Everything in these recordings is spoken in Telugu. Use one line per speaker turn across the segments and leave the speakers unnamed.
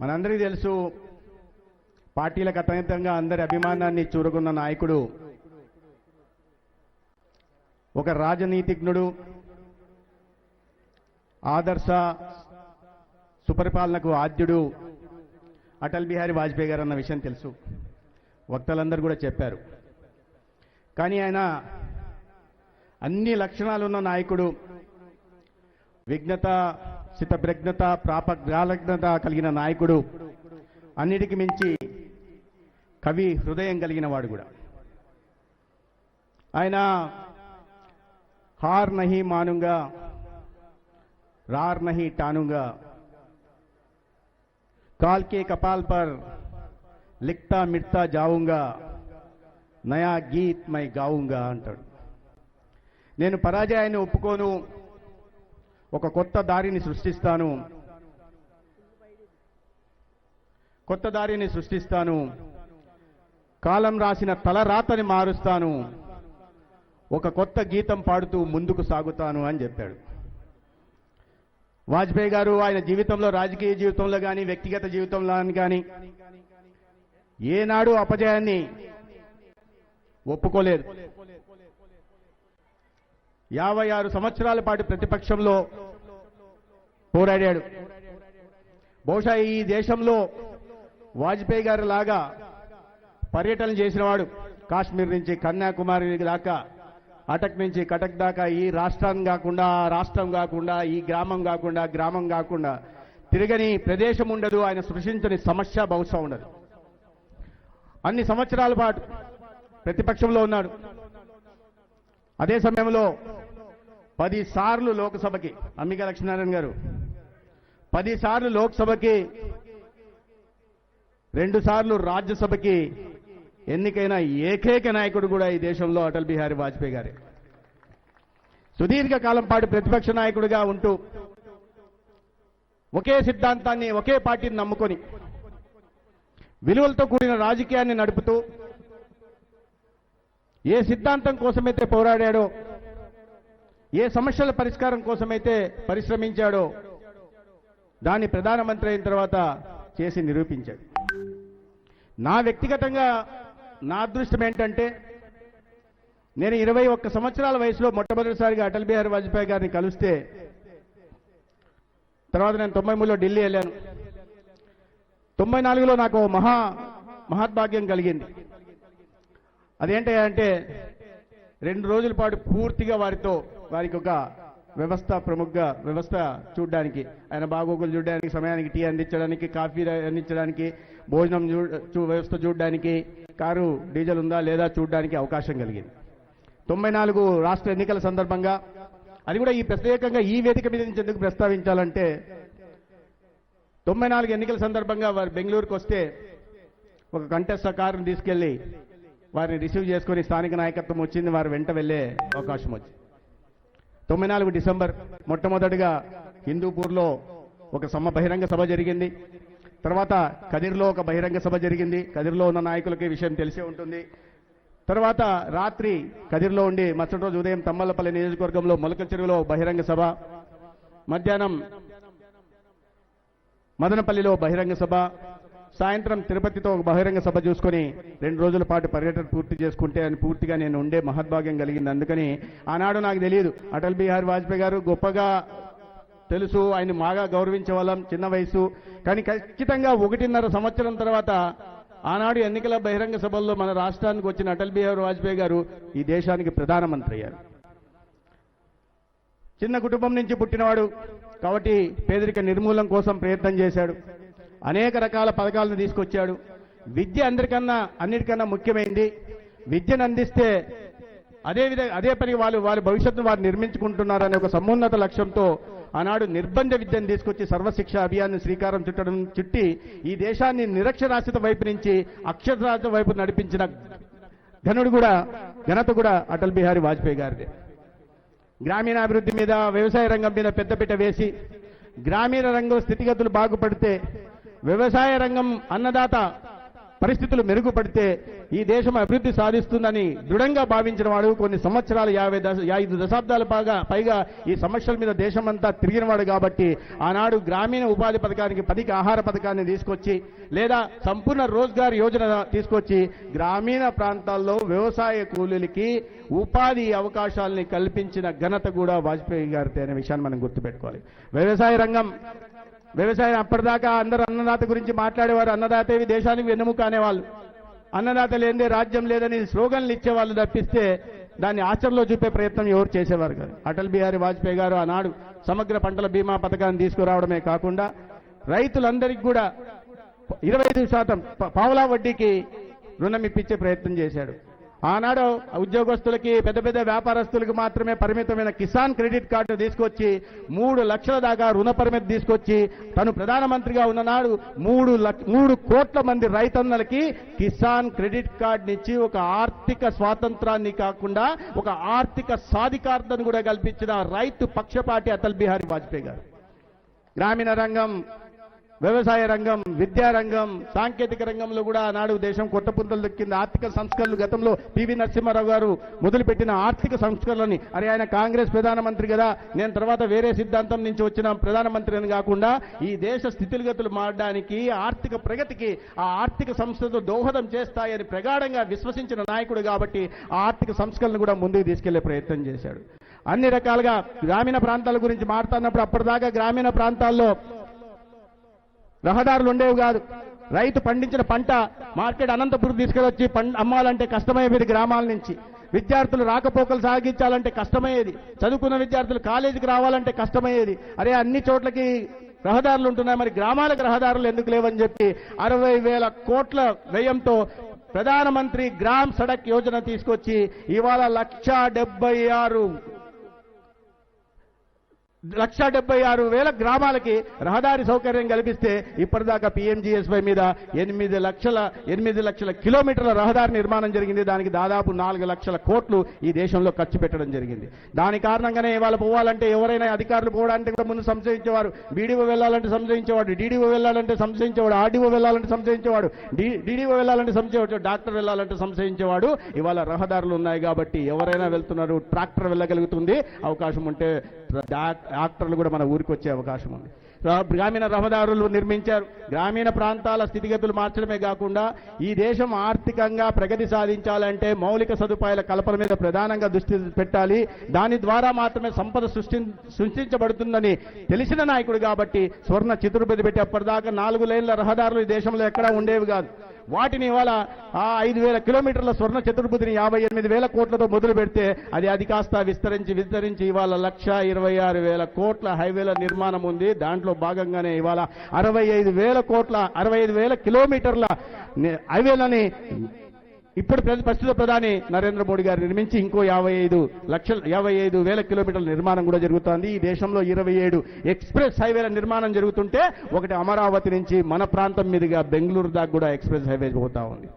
మనందరికీ తెలుసు, పార్టీలకు అతీతంగా అందరి అభిమానాన్ని చూరుకున్న నాయకుడు, ఒక రాజనీతిజ్ఞుడు, ఆదర్శ సుపరిపాలనకు ఆద్యుడు అటల్ బిహారీ వాజ్పేయి గారు అన్న విషయం తెలుసు. వక్తలందరూ కూడా చెప్పారు. కానీ ఆయన అన్ని లక్షణాలున్న నాయకుడు, విఘ్నత, స్థితప్రజ్ఞత, ప్రాపజ్ఞత కలిగిన నాయకుడు, అన్నిటికి మించి కవి హృదయం కలిగిన వాడు కూడా. ఆయన హార్ నహీ మానుంగా, రార్ నహీ టానుంగా, కాల్ కే కపాల్ పర్ లిఖతా మిట్తా జావుంగా, నయా గీత్ మై గావుంగా అంటాడు. నేను పరాజయాన్ని ఒప్పుకోను, ఒక కొత్త దారిని సృష్టిస్తాను, కొత్త దారిని సృష్టిస్తాను, కాలం రాసిన తలరాతని మారుస్తాను, ఒక కొత్త గీతం పాడుతూ ముందుకు సాగుతాను అని చెప్పాడు. వాజ్పేయి గారు ఆయన జీవితంలో, రాజకీయ జీవితంలో కానీ వ్యక్తిగత జీవితంలో కానీ ఏనాడు అపజయాన్ని ఒప్పుకోలేదు. 56 సంవత్సరాల పాటు ప్రతిపక్షంలో పోరాడాడు. బహుశా ఈ దేశంలో వాజ్పేయి గారి లాగా పర్యటన చేసినవాడు కాశ్మీర్ నుంచి కన్యాకుమారి దాకా, అటక్ నుంచి కటక్ దాకా, ఈ రాష్ట్రం కాకుండా రాష్ట్రం కాకుండా, ఈ గ్రామం కాకుండా గ్రామం కాకుండా తిరగని ప్రదేశం ఉండదు, ఆయన సృష్టించని సమస్య బహుశా ఉండదు. అన్ని సంవత్సరాల పాటు ప్రతిపక్షంలో ఉన్నాడు. అదే సమయంలో 10 సార్లు లోక్సభకి, అంబిక లక్ష్మీనారాయణ గారు 10 సార్లు లోక్సభకి, 2 సార్లు రాజ్యసభకి ఎన్నికైన ఏకైక నాయకుడు కూడా ఈ దేశంలో అటల్ బిహారీ వాజ్పేయి గారే. సుదీర్ఘకాలం పాటు ప్రతిపక్ష నాయకుడిగా ఉంటూ ఒకే సిద్ధాంతాన్ని, ఒకే పార్టీని నమ్ముకొని విలువలతో కూడిన రాజకీయాన్ని నడుపుతూ ఏ సిద్ధాంతం కోసమైతే పోరాడాడో, ఏ సమస్యల పరిష్కారం కోసమైతే పరిశ్రమించాడో దాన్ని ప్రధానమంత్రి అయిన తర్వాత చేసి నిరూపించాడు. నా వ్యక్తిగతంగా నా అదృష్టం ఏంటంటే, నేను 21 సంవత్సరాల వయసులో మొట్టమొదటిసారిగా అటల్ బిహారీ వాజ్పేయి గారిని కలిస్తే, తర్వాత నేను 93లో ఢిల్లీ వెళ్ళాను. 94లో నాకు మహద్భాగ్యం కలిగింది. అదేంటంటే 2 రోజుల పాటు పూర్తిగా వారికి ఒక వ్యవస్థ చూడడానికి, ఆయన బాగోగులు చూడడానికి, సమయానికి టీ అందించడానికి, కాఫీ అందించడానికి, భోజనం వ్యవస్థ చూడడానికి, కారు డీజిల్ ఉందా లేదా చూడడానికి అవకాశం కలిగింది. 94 రాష్ట్ర ఎన్నికల సందర్భంగా, అది కూడా ఈ ప్రత్యేకంగా ఈ వేదిక మీద నుంచి ఎందుకు ప్రస్తావించాలంటే, 94 ఎన్నికల సందర్భంగా వారు బెంగళూరుకు వస్తే ఒక కంటెస్ట్ కారును తీసుకెళ్లి వారిని రిసీవ్ చేసుకుని స్థానిక నాయకత్వం వచ్చింది, వారు వెంట వెళ్లే అవకాశం వచ్చింది. 94 డిసెంబర్ మొట్టమొదటిగా హిందూపూర్లో ఒక బహిరంగ సభ జరిగింది. తర్వాత కదిర్లో ఒక బహిరంగ సభ జరిగింది. కదిర్లో ఉన్న నాయకులకి విషయం తెలిసే ఉంటుంది. తర్వాత రాత్రి కదిర్లో ఉండి మరుసటి రోజు ఉదయం తమ్మలపల్లి నియోజకవర్గంలో మొలకల చెరువులో బహిరంగ సభ, మధ్యాహ్నం మదనపల్లిలో బహిరంగ సభ, సాయంత్రం తిరుపతితో ఒక బహిరంగ సభ చూసుకొని 2 రోజుల పాటు పర్యటన పూర్తి చేసుకుంటే అని పూర్తిగా నేను ఉండే మహద్భాగ్యం కలిగింది. అందుకని ఆనాడు నాకు తెలియదు, అటల్ బిహారీ వాజ్పేయి గారు గొప్పగా తెలుసు, ఆయన బాగా గౌరవించే వాళ్ళం, చిన్న వయసు. కానీ ఖచ్చితంగా 1.5 సంవత్సరం తర్వాత ఆనాడు ఎన్నికల బహిరంగ సభల్లో మన రాష్ట్రానికి వచ్చిన అటల్ బిహారీ వాజ్పేయి గారు ఈ దేశానికి ప్రధానమంత్రి అయ్యారు. చిన్న కుటుంబం నుంచి పుట్టినవాడు కాబట్టి పేదరిక నిర్మూలన కోసం ప్రయత్నం చేశాడు. అనేక రకాల పథకాలను తీసుకొచ్చాడు. విద్య అన్నిటికన్నా ముఖ్యమైంది. విద్యను అందిస్తే అదే పని వాళ్ళ భవిష్యత్తును వారు నిర్మించుకుంటున్నారనే ఒక సమున్నత లక్ష్యంతో ఆనాడు నిర్బంధ విద్యను తీసుకొచ్చి సర్వశిక్ష అభియాన్ని శ్రీకారం చుట్టి ఈ దేశాన్ని నిరక్షరాస్యత వైపు నుంచి అక్షరాస్యత వైపు నడిపించిన ఘనత కూడా అటల్ బిహారీ వాజ్పేయి గారిదే. గ్రామీణాభివృద్ధి మీద, వ్యవసాయ రంగం మీద పెద్దపీట వేసి, గ్రామీణ రంగం స్థితిగతులు బాగుపడితే వ్యవసాయ రంగం అన్నదాత పరిస్థితులు మెరుగుపడితే ఈ దేశం అభివృద్ధి సాధిస్తుందని దృఢంగా భావించిన వాడు, కొన్ని సంవత్సరాలు 5 దశాబ్దాల పైగా ఈ సమస్యల మీద దేశమంతా తిరిగినవాడు కాబట్టి ఆనాడు గ్రామీణ ఉపాధి పథకానికి 10కి ఆహార పథకాన్ని తీసుకొచ్చి, లేదా సంపూర్ణ రోజ్గార్ యోజన తీసుకొచ్చి గ్రామీణ ప్రాంతాల్లో వ్యవసాయ కూలీలకి ఉపాధి అవకాశాలని కల్పించిన ఘనత కూడా వాజ్పేయి గారితే అనే విషయాన్ని మనం గుర్తుపెట్టుకోవాలి. వ్యవసాయం అప్పటిదాకా అందరూ అన్నదాత గురించి మాట్లాడేవారు. అన్నదాతేవి దేశానికి వెన్నెముక అనేవాళ్ళు. అన్నదాత లేదే రాజ్యం లేదని స్లోగన్లు ఇచ్చేవాళ్ళు తప్పిస్తే దాన్ని ఆచరణలో చూపే ప్రయత్నం ఎవరు చేసేవారు కాదు. అటల్ బిహారీ వాజ్పేయి గారు ఆనాడు సమగ్ర పంటల బీమా పథకాన్ని తీసుకురావడమే కాకుండా రైతులందరికీ కూడా 25% పావలా వడ్డీకి రుణం ఇప్పించే ప్రయత్నం చేశాడు. ఆనాడు ఉద్యోగస్తులకి, పెద్ద పెద్ద వ్యాపారస్తులకు మాత్రమే పరిమితమైన కిసాన్ క్రెడిట్ కార్డు తీసుకొచ్చి 3 లక్షల దాకా రుణ పరిమితి తీసుకొచ్చి తను ప్రధానమంత్రిగా ఉన్ననాడు 3 కోట్ల మంది రైతన్నలకి కిసాన్ క్రెడిట్ కార్డునిచ్చి ఒక ఆర్థిక స్వాతంత్రాన్ని కాకుండా ఒక ఆర్థిక సాధికారతను కూడా కల్పించిన రైతు పక్షపాటి అటల్ బిహారీ వాజ్పేయి గారు. గ్రామీణ రంగం, వ్యవసాయ రంగం, విద్యారంగం, సాంకేతిక రంగంలో కూడా ఆనాడు దేశం కొత్త పుంతలు దొక్కింది. ఆర్థిక సంస్కరణలు గతంలో పివి నరసింహారావు గారు మొదలుపెట్టిన ఆర్థిక సంస్కరణలని, ఆయన కాంగ్రెస్ ప్రధానమంత్రి కదా, నేను తర్వాత వేరే సిద్ధాంతం నుంచి వచ్చిన ప్రధానమంత్రి అని కాకుండా ఈ దేశ స్థితిగతులు మారడానికి, ఆర్థిక ప్రగతికి ఆ ఆర్థిక సంస్థలు దోహదం చేస్తాయని ప్రగాఢంగా విశ్వసించిన నాయకుడు కాబట్టి ఆ ఆర్థిక సంస్కరణలు కూడా ముందుకు తీసుకెళ్లే ప్రయత్నం చేశాడు. అన్ని రకాలుగా గ్రామీణ ప్రాంతాల గురించి మాట్లాడినప్పుడు అప్పటిదాకా గ్రామీణ ప్రాంతాల్లో రహదారులు ఉండేవి కాదు. రైతు పండించిన పంట మార్కెట్ అనంతపురం తీసుకెళ్ళొచ్చి అమ్మాలంటే కష్టమయ్యేది. గ్రామాల నుంచి విద్యార్థులు రాకపోకలు సాగించాలంటే కష్టమయ్యేది. చదువుకున్న విద్యార్థులు కాలేజీకి రావాలంటే కష్టమయ్యేది. అన్ని చోట్లకి రహదారులు ఉంటున్నాయి, మరి గ్రామాలకు రహదారులు ఎందుకు లేవని చెప్పి 60,000 కోట్ల వ్యయంతో ప్రధానమంత్రి గ్రామ్ సడక్ యోజన తీసుకొచ్చి ఇవాళ 1,76,000 గ్రామాలకి రహదారి సౌకర్యం కల్పిస్తే ఇప్పటిదాకా PMGSY మీద 8 లక్షల కిలోమీటర్ల రహదారి నిర్మాణం జరిగింది. దానికి దాదాపు 4 లక్షల కోట్లు ఈ దేశంలో ఖర్చు పెట్టడం జరిగింది. దాని కారణంగానే ఇవాళ పోవాలంటే ఎవరైనా అధికారులు పోవడానికి కూడా ముందు సంశయించేవారు. BDO వెళ్ళాలంటే సంశయించేవాడు, DDO వెళ్ళాలంటే సంశయించేవాడు, RDO వెళ్ళాలంటే సంశయించేవాడు, DDO వెళ్ళాలంటే సంశయించేవాడు, డాక్టర్ వెళ్ళాలంటే సంశయించేవాడు. ఇవాళ రహదారులు ఉన్నాయి కాబట్టి ఎవరైనా వెళ్తున్నారు. ట్రాక్టర్ వెళ్ళగలుగుతుంది, అవకాశం ఉంటే డాక్టర్లు కూడా మన ఊరికి వచ్చే అవకాశం ఉంది. గ్రామీణ రహదారులు నిర్మించారు. గ్రామీణ ప్రాంతాల స్థితిగతులు మార్చడమే కాకుండా ఈ దేశం ఆర్థికంగా ప్రగతి సాధించాలంటే మౌలిక సదుపాయాల కల్పన మీద ప్రధానంగా దృష్టి పెట్టాలి. దాని ద్వారా మాత్రమే సంపద సృష్టించబడుతుందని తెలిసిన నాయకుడు కాబట్టి స్వర్ణ చతుర్భుజి పెట్టి అప్పటిదాకా 4 లేన్ల రహదారులు ఈ దేశంలో ఎక్కడా ఉండేవి కాదు. వాటిని ఇవాళ 5,000 కిలోమీటర్ల స్వర్ణ చతుర్భుజిని 58,000 కోట్లతో మొదలు పెడితే అది కాస్త విస్తరించి ఇవాళ 1,26,000 కోట్ల హైవేల నిర్మాణం ఉంది. దాంట్లో భాగంగానే ఇవాళ 65,000 కిలోమీటర్ల హైవేలని ఇప్పుడు ప్రస్తుత ప్రధాని నరేంద్ర మోడీ గారు నిర్మించి ఇంకో 55,000 కిలోమీటర్ల నిర్మాణం కూడా జరుగుతోంది. ఈ దేశంలో 27 ఎక్స్ప్రెస్ హైవేల నిర్మాణం జరుగుతుంటే ఒకటి అమరావతి నుంచి మన ప్రాంతం మీదుగా బెంగళూరు దాకా కూడా ఎక్స్ప్రెస్ హైవే పోతా ఉంది.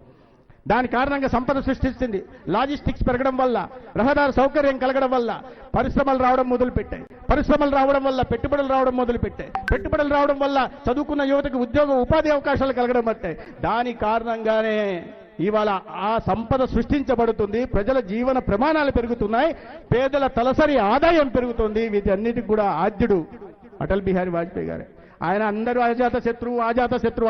దాని కారణంగా సంపద సృష్టిస్తుంది. లాజిస్టిక్స్ పెరగడం వల్ల, రహదారి సౌకర్యం కలగడం వల్ల పరిశ్రమలు రావడం మొదలుపెట్టాయి. పరిశ్రమలు రావడం వల్ల పెట్టుబడులు రావడం మొదలుపెట్టాయి. పెట్టుబడులు రావడం వల్ల చదువుకున్న యువతకు ఉపాధి అవకాశాలు కలగడం పట్టాయి. దాని కారణంగానే ఇవాళ ఆ సంపద సృష్టించబడుతుంది. ప్రజల జీవన ప్రమాణాలు పెరుగుతున్నాయి. పేదల తలసరి ఆదాయం పెరుగుతుంది. వీటన్నిటికి కూడా ఆద్యుడు అటల్ బిహారీ వాజ్పేయి గారే. ఆయన అందరూ అజాత శత్రువు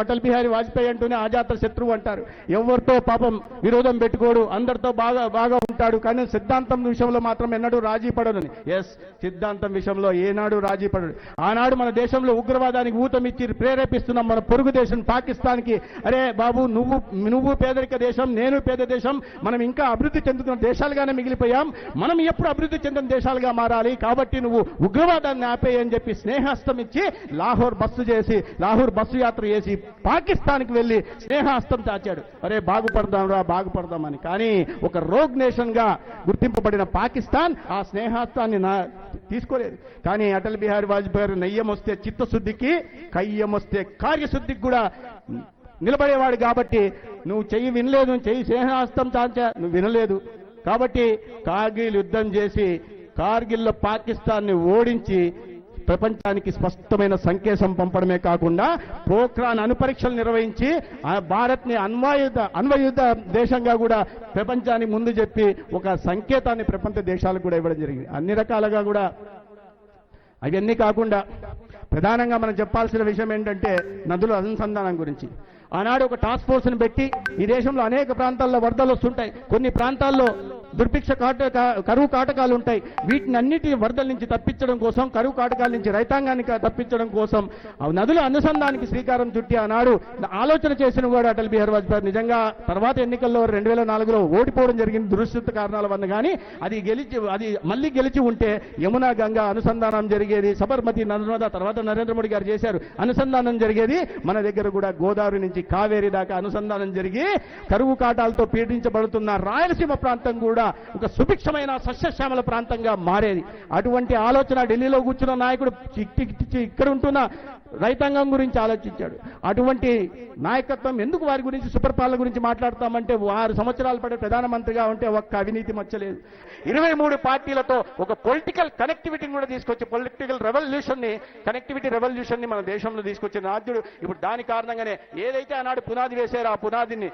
అటల్ బిహారీ వాజ్పేయి అంటూనే అజాత శత్రువు అంటారు. ఎవరితో పాపం విరోధం పెట్టుకోడు, అందరితో బాగా ఉంటాడు. కానీ సిద్ధాంతం విషయంలో మాత్రం ఎన్నడూ రాజీ పడను. సిద్ధాంతం విషయంలో ఏనాడు రాజీ పడడు. ఆనాడు మన దేశంలో ఉగ్రవాదానికి ఊతమిచ్చి ప్రేరేపిస్తున్నాం మన పొరుగు దేశం పాకిస్తాన్కి. అరే బాబు, నువ్వు పేదరిక దేశం, నేను పేద దేశం, మనం ఇంకా అభివృద్ధి చెందుతున్న దేశాలుగానే మిగిలిపోయాం. మనం ఎప్పుడు అభివృద్ధి చెందిన దేశాలుగా మారాలి. కాబట్టి నువ్వు ఉగ్రవాదాన్ని ఆపేయని చెప్పి స్నేహస్తం ఇచ్చి లాహోర్ బస్సు యాత్ర చేసి పాకిస్తాన్కి వెళ్లి స్నేహస్తం చాచాడు. అరే బాగుపడదామని. కానీ ఒక రోగ్ నేషన్ గా గుర్తింపబడిన పాకిస్తాన్ ఆ స్నేహస్తాన్ని తీసుకోలేదు. కానీ అటల్ బిహారీ వాజ్పేయి నయ్యం వస్తే చిత్తశుద్ధికి, కయ్యం వస్తే కార్యశుద్ధికి కూడా నిలబడేవాడు. కాబట్టి నువ్వు చెయ్యి వినలేదు, చెయ్యి స్నేహస్తం చాచా, నువ్వు వినలేదు. కాబట్టి కార్గిల్ యుద్ధం చేసి కార్గిల్లో పాకిస్తాన్ని ఓడించి ప్రపంచానికి స్పష్టమైన సంకేతం పంపడమే కాకుండా పోఖ్రాన్ అణుపరీక్షలు నిర్వహించి భారత్ని అణ్వయుద్ధ దేశంగా కూడా ప్రపంచానికి ముందు చెప్పి ఒక సంకేతాన్ని ప్రపంచ దేశాలకు కూడా ఇవ్వడం జరిగింది. అన్ని రకాలుగా కూడా అవన్నీ కాకుండా ప్రధానంగా మనం చెప్పాల్సిన విషయం ఏంటంటే నదుల అనుసంధానం గురించి. ఆనాడు ఒక టాస్క్ ఫోర్స్ని పెట్టి ఈ దేశంలో అనేక ప్రాంతాల్లో వరదలు వస్తుంటాయి, కొన్ని ప్రాంతాల్లో దుర్భిక్ష కరువు కాటకాలు ఉంటాయి. వీటిని అన్నిటి వరదల నుంచి తప్పించడం కోసం, కరువు కాటకాల నుంచి రైతాంగాన్ని తప్పించడం కోసం నదుల అనుసంధానానికి శ్రీకారం చుట్టి ఆనాడు ఆలోచన చేసిన కూడా అటల్ బిహారీ వాజ్పేయి. నిజంగా తర్వాత ఎన్నికల్లో 2004లో ఓడిపోవడం జరిగింది దురదృష్టకర కారణాల వల్ల. కానీ అది మళ్ళీ గెలిచి ఉంటే యమునా గంగా అనుసంధానం జరిగేది, సబర్మతి నర్మదా తర్వాత నరేంద్ర మోడీ గారు చేశారు అనుసంధానం జరిగేది. మన దగ్గర కూడా గోదావరి నుంచి కావేరీ దాకా అనుసంధానం జరిగి కరువు కాటాలతో పీడించబడుతున్న రాయలసీమ ప్రాంతం కూడా ఒక సుభిక్షమైన సస్యశ్యామల ప్రాంతంగా మారేది. అటువంటి ఆలోచన ఢిల్లీలో కూర్చున్న నాయకుడు ఇక్కడ ఉంటున్న రైతాంగం గురించి ఆలోచించాడు. అటువంటి నాయకత్వం ఎందుకు వారి గురించి సుపరిపాలన గురించి మాట్లాడతామంటే 6 సంవత్సరాలు పడే ప్రధానమంత్రిగా ఉంటే ఒక్క అవినీతి మచ్చలేదు. 23 పార్టీలతో ఒక పొలిటికల్ కనెక్టివిటీని కూడా తీసుకొచ్చి పొలిటికల్ కనెక్టివిటీ రెవల్యూషన్ ని మన దేశంలో తీసుకొచ్చిన రాజ్యుడు. ఇప్పుడు దాని కారణంగానే ఏదైతే ఆనాడు పునాది వేశారో ఆ పునాదిని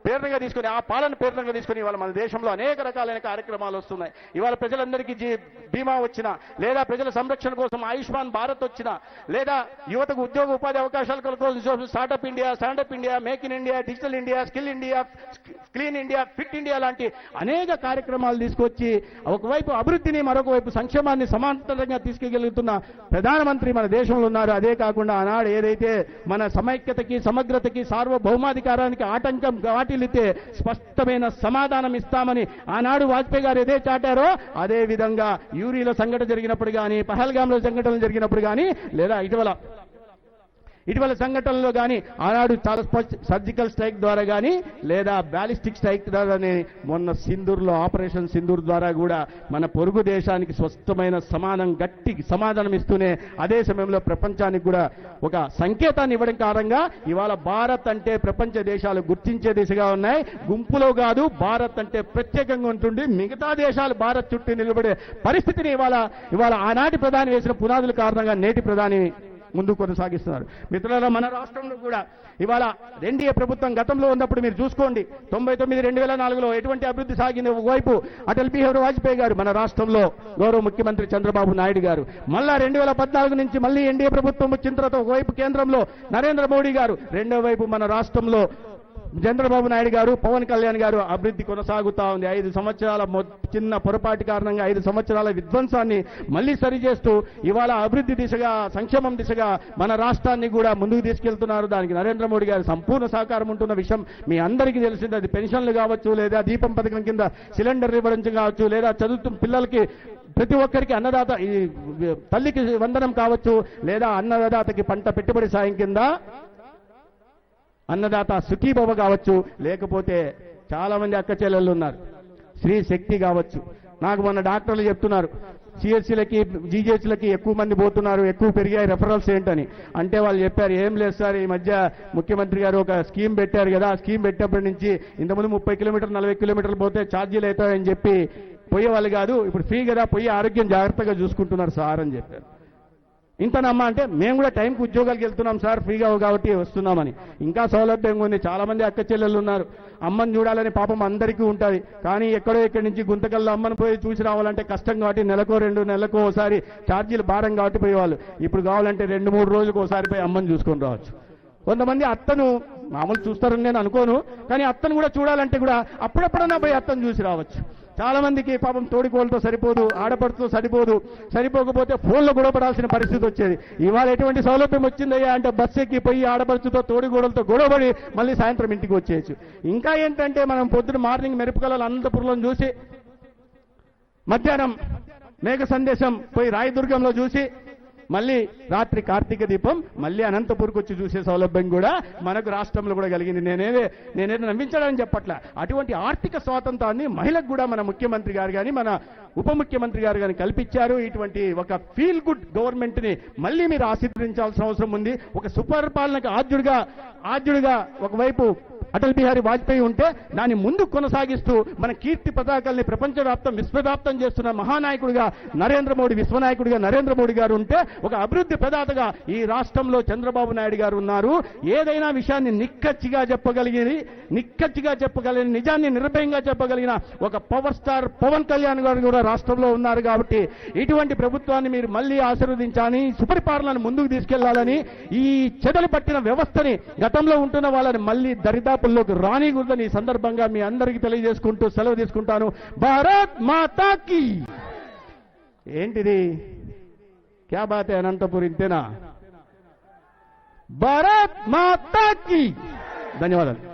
ప్రేరణగా తీసుకుని, ఆ పాలన ప్రేరణగా తీసుకుని ఇవాళ మన దేశంలో అనేక రకాలైన కార్యక్రమాలు వస్తున్నాయి. ఇవాళ ప్రజలందరికీ బీమా వచ్చినా, లేదా ప్రజల సంరక్షణ కోసం ఆయుష్మాన్ భారత్ వచ్చినా, లేదా యువతకు ఉద్యోగ ఉపాధి అవకాశాల కోసం startup India, make in India, digital India, skill India, clean India, fit India లాంటి అనేక కార్యక్రమాలు తీసుకొచ్చి ఒకవైపు అభివృద్ధిని మరొక వైపు సంక్షేమాన్ని సమాంతరంగా తీసుకెళ్తున్న ప్రధానమంత్రి మన దేశంలో ఉన్నారు. అదే కాకుండా ఆనాడు ఏదైతే మన సమైక్యతకి, సమగ్రతకి, సార్వభౌమాధికారానికి ఆటంకం వాటిల్లితే స్పష్టమైన సమాధానం ఇస్తామని ఆనాడు వాజ్పేయి గారు ఏదే చాటారో అదే విధంగా యూరిలో సంఘటన జరిగినప్పుడు కానీ, పహల్గామ్లో సంఘటనలు జరిగినప్పుడు కానీ, లేదా ఇటీవల సంఘటనలో కానీ ఆనాడు చాలా సర్జికల్ స్ట్రైక్ ద్వారా కానీ, లేదా బ్యాలిస్టిక్ స్ట్రైక్ ద్వారా, మొన్న సింధూర్లో ఆపరేషన్ సింధూర్ ద్వారా కూడా మన పొరుగు దేశానికి స్పష్టమైన గట్టి సమాధానం ఇస్తూనే అదే సమయంలో ప్రపంచానికి కూడా ఒక సంకేతాన్ని ఇవ్వడం కారణంగా ఇవాళ భారత్ అంటే ప్రపంచ దేశాలు గుర్తించే దిశగా ఉన్నాయి. గుంపులో కాదు, భారత్ అంటే ప్రత్యేకంగా ఉంటుంది. మిగతా దేశాలు భారత్ చుట్టూ నిలబడే పరిస్థితిని ఇవాళ ఆనాటి ప్రధాని వేసిన పునాదుల కారణంగా నేటి ప్రధాని ముందు కొనసాగిస్తున్నారు. మిత్రులారా, మన రాష్ట్రంలో కూడా ఇవాళ ఎన్డీఏ ప్రభుత్వం గతంలో ఉన్నప్పుడు మీరు చూసుకోండి, 99, 2004లో ఎటువంటి అభివృద్ధి సాగింది. ఒకవైపు అటల్ బిహారీ వాజ్పేయి గారు మన రాష్ట్రంలో, గౌరవ ముఖ్యమంత్రి చంద్రబాబు నాయుడు గారు. మళ్ళా 2014 నుంచి మళ్ళీ ఎన్డీఏ ప్రభుత్వం వచ్చిన తర్వాత ఒకవైపు కేంద్రంలో నరేంద్ర మోడీ గారు, రెండో వైపు మన రాష్ట్రంలో చంద్రబాబు నాయుడు గారు, పవన్ కళ్యాణ్ గారు. అభివృద్ధి కొనసాగుతా ఉంది. 5 సంవత్సరాల చిన్న పొరపాటు కారణంగా 5 సంవత్సరాల విధ్వంసాన్ని మళ్లీ సరిచేస్తూ ఇవాళ అభివృద్ధి దిశగా, సంక్షేమం దిశగా మన రాష్ట్రాన్ని కూడా ముందుకు తీసుకెళ్తున్నారు. దానికి నరేంద్ర మోడీ గారి సంపూర్ణ సహకారం ఉంటున్న విషయం మీ అందరికీ తెలిసింది. అది పెన్షన్లు కావచ్చు, లేదా దీపం పథకం కింద సిలిండర్ ఇవ్వడం కావచ్చు, లేదా చదువుతున్న పిల్లలకి ప్రతి ఒక్కరికి అన్నదాత తల్లికి వందనం కావచ్చు, లేదా అన్నదాతకి పంట పెట్టుబడి సాయం కింద అన్నదాత సుఖీభవ కావచ్చు, లేకపోతే చాలా మంది అక్క చెల్లెళ్ళు ఉన్నారు, స్త్రీ శక్తి కావచ్చు. నాకు మొన్న డాక్టర్లు చెప్తున్నారు సిఎస్సీలకి, జీజీహెచ్లకి ఎక్కువ మంది పోతున్నారు, ఎక్కువ పెరిగాయి రెఫరల్స్ ఏంటని. అంటే వాళ్ళు చెప్పారు, ఏం లేదు సార్, ఈ మధ్య ముఖ్యమంత్రి గారు ఒక స్కీమ్ పెట్టారు కదా, ఆ స్కీమ్ పెట్టినప్పటి నుంచి ఇంతకుముందు 30 కిలోమీటర్లు 40 కిలోమీటర్లు పోతే ఛార్జీలు అవుతాయని చెప్పి పోయేవాళ్ళు కాదు, ఇప్పుడు ఫ్రీ కదా, పోయి ఆరోగ్యం జాగ్రత్తగా చూసుకుంటున్నారు సార్ అని చెప్పారు. ఇంతనమ్మా అంటే మేము కూడా టైంకి ఉద్యోగాలకు వెళ్తున్నాం సార్, ఫ్రీగా కాబట్టి వస్తున్నామని. ఇంకా సౌలభ్యంగా ఉంది. చాలా మంది అక్క చెల్లెళ్ళు ఉన్నారు, అమ్మని చూడాలని పాపం అందరికీ ఉంటుంది. కానీ ఎక్కడో ఇక్కడి నుంచి గుంతకల్లో అమ్మని పోయి చూసి రావాలంటే కష్టం కాబట్టి నెలకో 2 నెలలకో ఒకసారి ఛార్జీలు భారం కాబట్టి పోయేవాళ్ళు. ఇప్పుడు కావాలంటే 2-3 రోజులకు ఒకసారి పోయి అమ్మని చూసుకొని రావచ్చు. కొంతమంది అత్తను మామూలు చూస్తారని నేను అనుకోను, కానీ అత్తను కూడా చూడాలంటే కూడా అప్పుడప్పుడన్నా పోయి అత్తను చూసి రావచ్చు. చాలా మందికి పాపం తోడికోళ్ళతో సరిపోదు, ఆడపడుతో సరిపోకపోతే ఫోన్లో గొడవ పడాల్సిన పరిస్థితి వచ్చేది. ఇవాళ ఎటువంటి సౌలభ్యం వచ్చిందయ్యా అంటే బస్సు ఎక్కి పోయి ఆడపడుచుతో తోడిగోడలతో గొడవపడి మళ్ళీ సాయంత్రం ఇంటికి వచ్చేయచ్చు. ఇంకా ఏంటంటే మనం పొద్దున మార్నింగ్ మెరుపుకల అనంతపురంలో చూసి, మధ్యాహ్నం మేఘ సందేశం పోయి రాయదుర్గంలో చూసి, మళ్ళీ రాత్రి కార్తీక దీపం మళ్ళీ అనంతపూర్కి వచ్చి చూసే సౌలభ్యం కూడా మనకు రాష్ట్రంలో కూడా కలిగింది. నేనేదో నమ్మించడానికి చెప్పట్ల. అటువంటి ఆర్థిక స్వాతంత్రాన్ని మహిళకు కూడా మన ముఖ్యమంత్రి గారు కానీ, మన ఉప ముఖ్యమంత్రి గారు కానీ కల్పించారు. ఇటువంటి ఒక ఫీల్ గుడ్ గవర్నమెంట్ ని మళ్ళీ మీరు ఆశీర్వదించాల్సిన అవసరం ఉంది. ఒక సుపరిపాలనకు ఆద్యుడిగా ఒకవైపు అటల్ బిహారీ వాజ్పేయి ఉంటే దాన్ని ముందు కొనసాగిస్తూ మన కీర్తి పతాకాల్ని ప్రపంచవ్యాప్తం విశ్వవ్యాప్తం చేస్తున్న మహానాయకుడిగా నరేంద్ర మోడీ, విశ్వనాయకుడిగా నరేంద్ర మోడీ గారు ఉంటే, ఒక అభివృద్ధి ప్రదాతగా ఈ రాష్ట్రంలో చంద్రబాబు నాయుడు గారు ఉన్నారు. ఏదైనా విషయాన్ని నిక్కచ్చిగా చెప్పగలిగిన నిజాన్ని నిర్భయంగా చెప్పగలిగిన ఒక పవర్ స్టార్ పవన్ కళ్యాణ్ గారు కూడా రాష్ట్రంలో ఉన్నారు. కాబట్టి ఇటువంటి ప్రభుత్వాన్ని మీరు మళ్ళీ ఆశీర్వదించాలని, సుపరిపాలనను ముందుకు తీసుకెళ్లాలని, ఈ చెదలు పట్టిన వ్యవస్థని, గతంలో ఉంటున్న వాళ్ళని మళ్ళీ దరిదాపుల్లోకి రానికూడదని ఈ సందర్భంగా మీ అందరికీ తెలియజేసుకుంటూ సెలవు తీసుకుంటాను. భారత్ మాతాకి. ఏంటిది? క్యా బాత్ హై అనంతపూర్, ఇంతేనా? భారత్ మాతాకి. ధన్యవాదాలు.